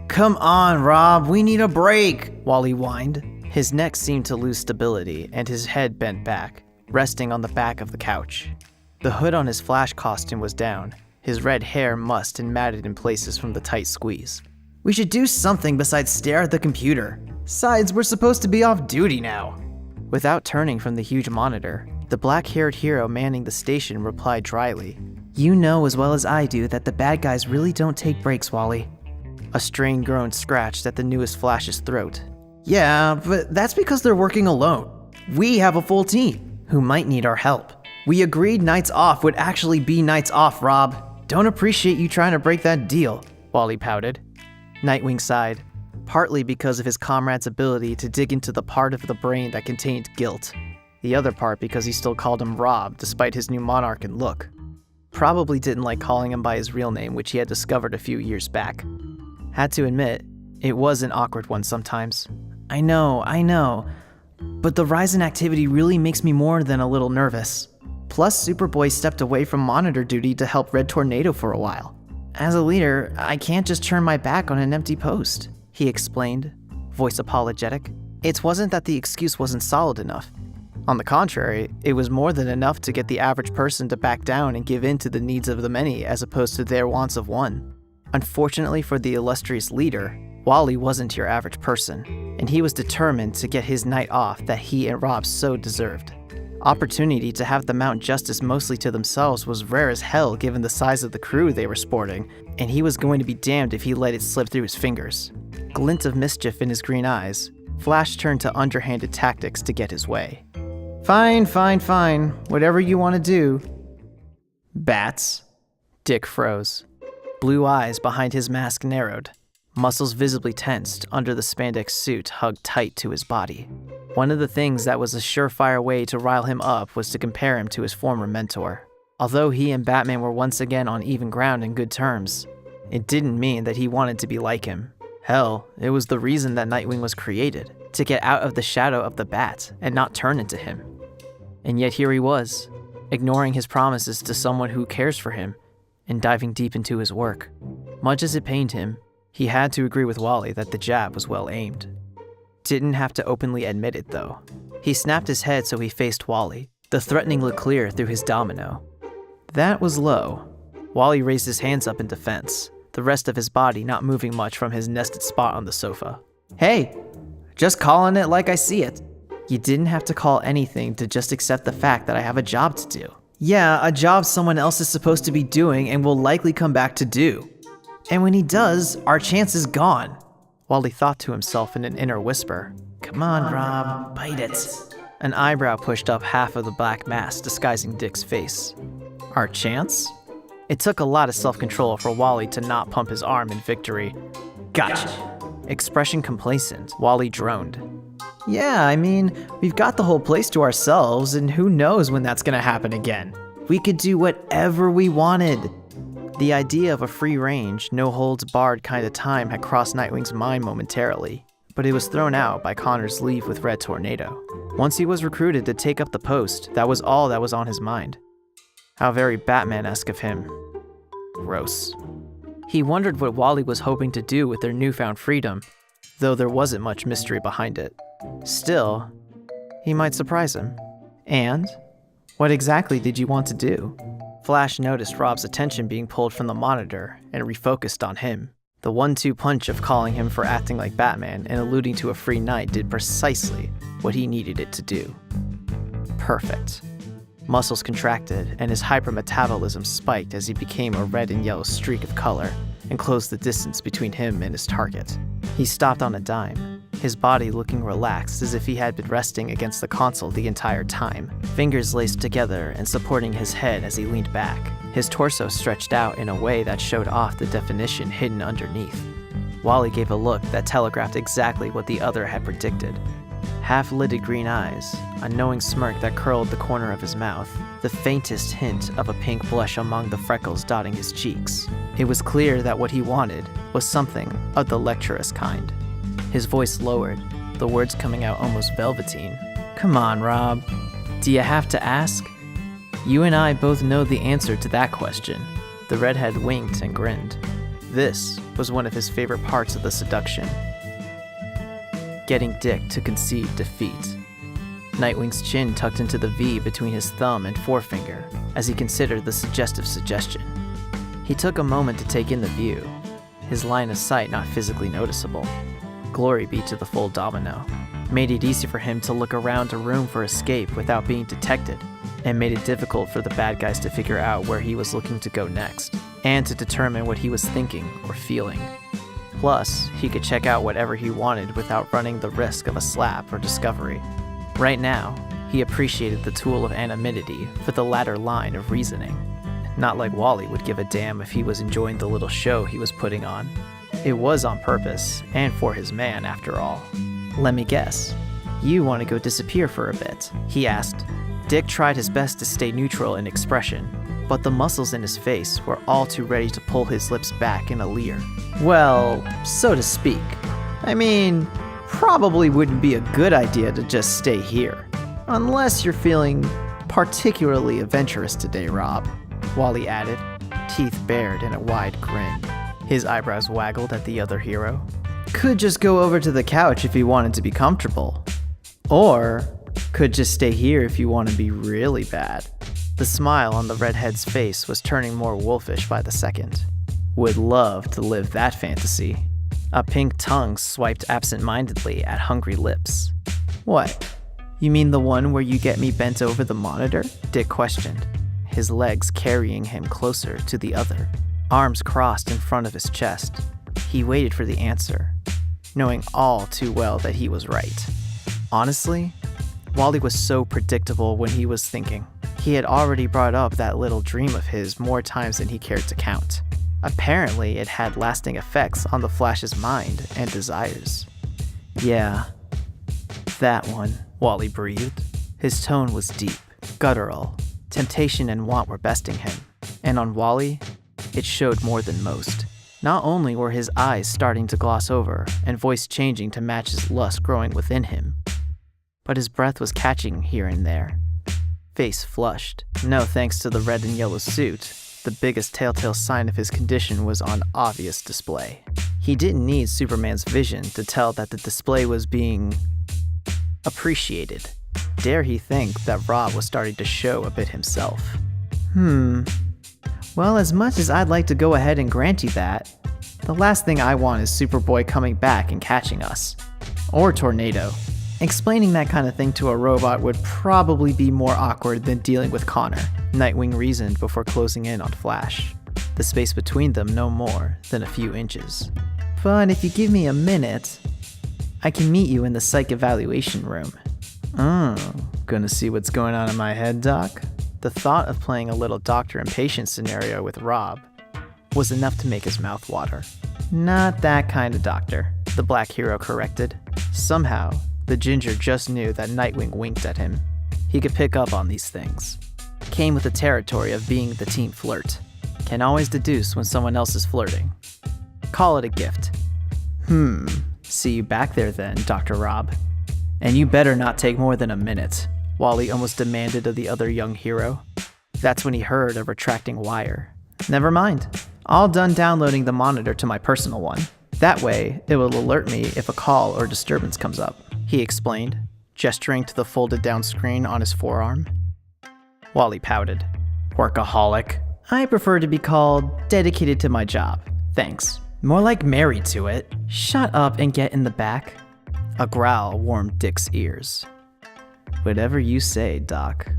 Come on, Rob, we need a break, Wally whined. His neck seemed to lose stability and his head bent back, resting on the back of the couch. The hood on his Flash costume was down, his red hair mussed and matted in places from the tight squeeze. We should do something besides stare at the computer. Besides, we're supposed to be off duty now. Without turning from the huge monitor, the black-haired hero manning the station replied dryly, You know as well as I do that the bad guys really don't take breaks, Wally. A strained groan scratched at the newest Flash's throat. Yeah, but that's because they're working alone. We have a full team, who might need our help. We agreed nights off would actually be nights off, Rob. Don't appreciate you trying to break that deal, Wally pouted. Nightwing sighed, partly because of his comrade's ability to dig into the part of the brain that contained guilt. The other part because he still called him Rob despite his new monarchan look. Probably didn't like calling him by his real name, which he had discovered a few years back. Had to admit, it was an awkward one sometimes. I know, but the rise in activity really makes me more than a little nervous. Plus, Superboy stepped away from monitor duty to help Red Tornado for a while. As a leader, I can't just turn my back on an empty post, he explained, voice apologetic. It wasn't that the excuse wasn't solid enough. On the contrary, it was more than enough to get the average person to back down and give in to the needs of the many as opposed to their wants of one. Unfortunately for the illustrious leader, Wally wasn't your average person, and he was determined to get his night off that he and Rob so deserved. Opportunity to have them mount justice mostly to themselves was rare as hell given the size of the crew they were sporting, and he was going to be damned if he let it slip through his fingers. Glint of mischief in his green eyes, Flash turned to underhanded tactics to get his way. Fine. Whatever you want to do. Bats. Dick froze. Blue eyes behind his mask narrowed. Muscles visibly tensed under the spandex suit hugged tight to his body. One of the things that was a surefire way to rile him up was to compare him to his former mentor. Although he and Batman were once again on even ground and good terms, it didn't mean that he wanted to be like him. Hell, it was the reason that Nightwing was created, to get out of the shadow of the Bat and not turn into him. And yet here he was, ignoring his promises to someone who cares for him, and diving deep into his work. Much as it pained him, he had to agree with Wally that the jab was well aimed. Didn't have to openly admit it, though. He snapped his head so he faced Wally, the threatening look clear through his domino. That was low. Wally raised his hands up in defense, the rest of his body not moving much from his nested spot on the sofa. Hey, just calling it like I see it. You didn't have to call anything to just accept the fact that I have a job to do. Yeah, a job someone else is supposed to be doing and will likely come back to do. And when he does, our chance is gone. Wally thought to himself in an inner whisper. Come on, Rob, bite it. An eyebrow pushed up half of the black mask disguising Dick's face. Our chance? It took a lot of self-control for Wally to not pump his arm in victory. Gotcha. Expression complacent, Wally droned. Yeah, I mean, we've got the whole place to ourselves, and who knows when that's gonna happen again. We could do whatever we wanted. The idea of a free-range, no-holds-barred kind of time had crossed Nightwing's mind momentarily, but it was thrown out by Connor's leave with Red Tornado. Once he was recruited to take up the post, that was all that was on his mind. How very Batman-esque of him. Gross. He wondered what Wally was hoping to do with their newfound freedom, though there wasn't much mystery behind it. Still, he might surprise him. And? What exactly did you want to do? Flash noticed Rob's attention being pulled from the monitor and refocused on him. The 1-2 punch of calling him for acting like Batman and alluding to a free night did precisely what he needed it to do. Perfect. Muscles contracted and his hypermetabolism spiked as he became a red and yellow streak of color and closed the distance between him and his target. He stopped on a dime, his body looking relaxed as if he had been resting against the console the entire time, fingers laced together and supporting his head as he leaned back. His torso stretched out in a way that showed off the definition hidden underneath. Wally gave a look that telegraphed exactly what the other had predicted. Half-lidded green eyes, a knowing smirk that curled the corner of his mouth, the faintest hint of a pink blush among the freckles dotting his cheeks. It was clear that what he wanted was something of the lecherous kind. His voice lowered, the words coming out almost velveteen. Come on, Rob. Do you have to ask? You and I both know the answer to that question. The redhead winked and grinned. This was one of his favorite parts of the seduction. Getting Dick to concede defeat. Nightwing's chin tucked into the V between his thumb and forefinger as he considered the suggestive suggestion. He took a moment to take in the view, his line of sight not physically noticeable. Glory be to the full domino. Made it easy for him to look around a room for escape without being detected, and made it difficult for the bad guys to figure out where he was looking to go next, and to determine what he was thinking or feeling. Plus, he could check out whatever he wanted without running the risk of a slap or discovery. Right now, he appreciated the tool of anonymity for the latter line of reasoning. Not like Wally would give a damn if he was enjoying the little show he was putting on. It was on purpose, and for his man, after all. Let me guess. You want to go disappear for a bit? He asked. Dick tried his best to stay neutral in expression, but the muscles in his face were all too ready to pull his lips back in a leer. Well, so to speak. I mean, probably wouldn't be a good idea to just stay here. Unless you're feeling particularly adventurous today, Rob, Wally added, teeth bared in a wide grin. His eyebrows waggled at the other hero. Could just go over to the couch if you wanted to be comfortable. Or could just stay here if you want to be really bad. The smile on the redhead's face was turning more wolfish by the second. Would love to live that fantasy. A pink tongue swiped absent-mindedly at hungry lips. What? You mean the one where you get me bent over the monitor? Dick questioned, his legs carrying him closer to the other, arms crossed in front of his chest. He waited for the answer, knowing all too well that he was right. Honestly, Wally was so predictable when he was thinking. He had already brought up that little dream of his more times than he cared to count. Apparently, it had lasting effects on the Flash's mind and desires. Yeah, that one, Wally breathed. His tone was deep, guttural. Temptation and want were besting him. And on Wally, it showed more than most. Not only were his eyes starting to gloss over and voice changing to match his lust growing within him, but his breath was catching here and there. Face flushed. No thanks to the red and yellow suit, the biggest telltale sign of his condition was on obvious display. He didn't need Superman's vision to tell that the display was being appreciated. Dare he think that Rob was starting to show a bit himself. Well, as much as I'd like to go ahead and grant you that, the last thing I want is Superboy coming back and catching us. Or Tornado. Explaining that kind of thing to a robot would probably be more awkward than dealing with Connor, Nightwing reasoned before closing in on Flash. The space between them no more than a few inches. But if you give me a minute, I can meet you in the psych evaluation room. Gonna see what's going on in my head, Doc? The thought of playing a little doctor and patient scenario with Rob was enough to make his mouth water. Not that kind of doctor, the black hero corrected. Somehow, the ginger just knew that Nightwing winked at him. He could pick up on these things. Came with the territory of being the team flirt. Can always deduce when someone else is flirting. Call it a gift. See you back there then, Dr. Rob. And you better not take more than a minute, Wally almost demanded of the other young hero. That's when he heard a retracting wire. Never mind. All done downloading the monitor to my personal one. That way, it will alert me if a call or disturbance comes up, he explained, gesturing to the folded down screen on his forearm. Wally pouted. Workaholic. I prefer to be called dedicated to my job. Thanks. More like married to it. Shut up and get in the back. A growl warmed Dick's ears. Whatever you say, Doc.